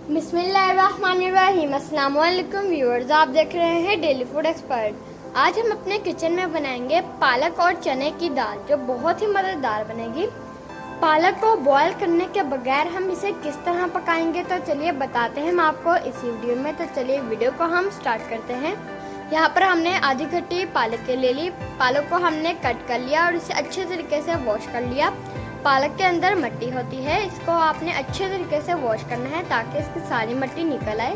बिस्मिल्लाहिर्रहमानिर्रहीम। अस्सलाम वालेकुम व्यूअर्स, आप देख रहे हैं डेली फूड एक्सपर्ट। आज हम अपने किचन में बनाएंगे पालक और चने की दाल, जो बहुत ही मज़ेदार बनेगी। पालक को बॉयल करने के बगैर हम इसे किस तरह पकाएंगे, तो चलिए बताते हैं हम आपको इसी वीडियो में। तो चलिए वीडियो को हम स्टार्ट करते हैं। यहाँ पर हमने आधी कटी पालक ले ली। पालक को हमने कट कर लिया और इसे अच्छे तरीके से वॉश कर लिया। पालक के अंदर मिट्टी होती है, इसको आपने अच्छे तरीके से वॉश करना है ताकि इसकी सारी मिट्टी निकल आए।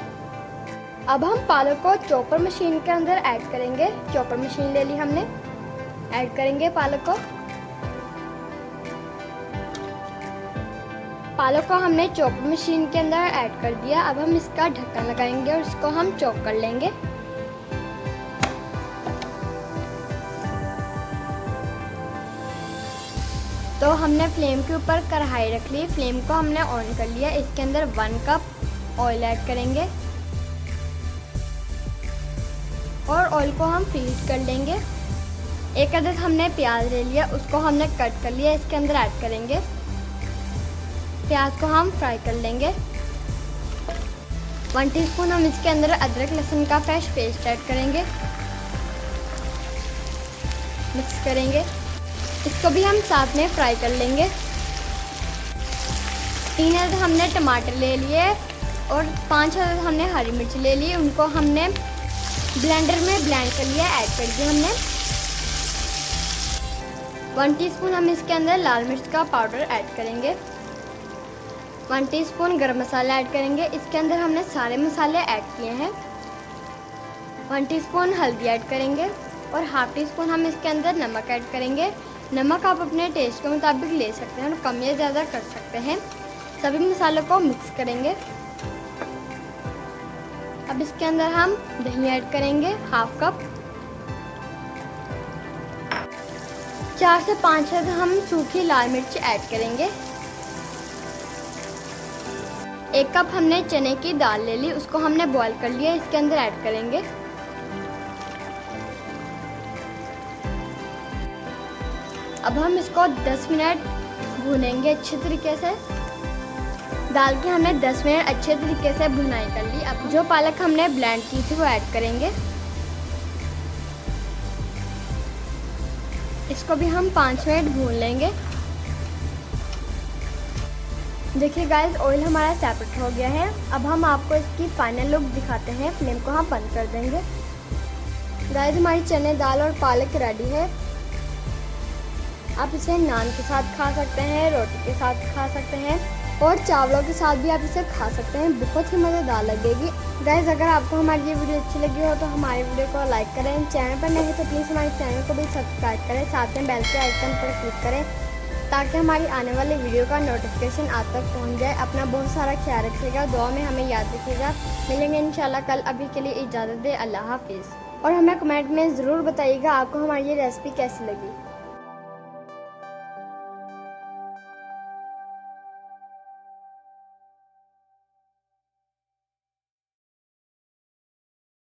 अब हम पालक को चॉपर मशीन के अंदर ऐड करेंगे। चॉपर मशीन ले ली हमने, ऐड करेंगे पालक को। पालक को हमने चॉपर मशीन के अंदर ऐड कर दिया। अब हम इसका ढक्कन लगाएंगे और इसको हम चॉप कर लेंगे। तो हमने फ्लेम के ऊपर कढ़ाई रख ली, फ्लेम को हमने ऑन कर लिया। इसके अंदर 1 कप ऑयल ऐड करेंगे और ऑयल को हम फ्रीज कर लेंगे। एक अदद हमने प्याज ले लिया, उसको हमने कट कर लिया, इसके अंदर ऐड करेंगे। प्याज को हम फ्राई कर लेंगे। 1 टीस्पून हम इसके अंदर अदरक लहसुन का फ्रेश पेस्ट ऐड करेंगे, मिक्स करेंगे। इसको भी हम साथ में फ्राई कर लेंगे। 3 अदद हमने टमाटर ले लिए और 5 अदद हमने हरी मिर्च ले ली, उनको हमने ब्लेंडर में ब्लेंड कर लिया, ऐड कर दिया हमने। 1 टीस्पून हम इसके अंदर लाल मिर्च का पाउडर ऐड करेंगे। 1 टीस्पून गरम मसाला ऐड करेंगे। इसके अंदर हमने सारे मसाले ऐड किए हैं। 1 टीस्पून हल्दी ऐड करेंगे और हाफ टी स्पून हम इसके अंदर नमक ऐड करेंगे। नमक आप अपने टेस्ट के मुताबिक ले सकते हैं और कम या ज़्यादा कर सकते हैं। सभी मसालों को मिक्स करेंगे। अब इसके अंदर हम दही ऐड करेंगे, हाफ कप। 4 से 5 अदद हम सूखी लाल मिर्च ऐड करेंगे। 1 कप हमने चने की दाल ले ली, उसको हमने बॉईल कर लिया, इसके अंदर ऐड करेंगे। अब हम इसको 10 मिनट भूनेंगे अच्छे तरीके से। दाल की हमने 10 मिनट अच्छे तरीके से भुनाई कर ली। अब जो पालक हमने ब्लेंड की थी वो ऐड करेंगे। इसको भी हम 5 मिनट भून लेंगे। देखिए गाइस, ऑयल हमारा सेपरेट हो गया है। अब हम आपको इसकी फाइनल लुक दिखाते हैं। फ्लेम को हम बंद कर देंगे। गाइस, हमारी चने दाल और पालक रेडी है। आप इसे नान के साथ खा सकते हैं, रोटी के साथ खा सकते हैं और चावलों के साथ भी आप इसे खा सकते हैं। बहुत ही मज़ेदार लगेगी। गाइस, अगर आपको हमारी ये वीडियो अच्छी लगी हो तो हमारी वीडियो को लाइक करें। चैनल पर नहीं तो प्लीज़ हमारे चैनल को भी सब्सक्राइब करें। साथ में बेल के आइकन पर क्लिक करें ताकि हमारी आने वाली वीडियो का नोटिफिकेशन आप तक पहुँच जाए। अपना बहुत सारा ख्याल रखिएगा, दुआ में हमें याद रखिएगा। मिलेंगे इंशाल्लाह कल। अभी के लिए इजाज़त दें, अल्लाह हाफिज़। और हमें कमेंट में ज़रूर बताइएगा आपको हमारी ये रेसिपी कैसी लगी।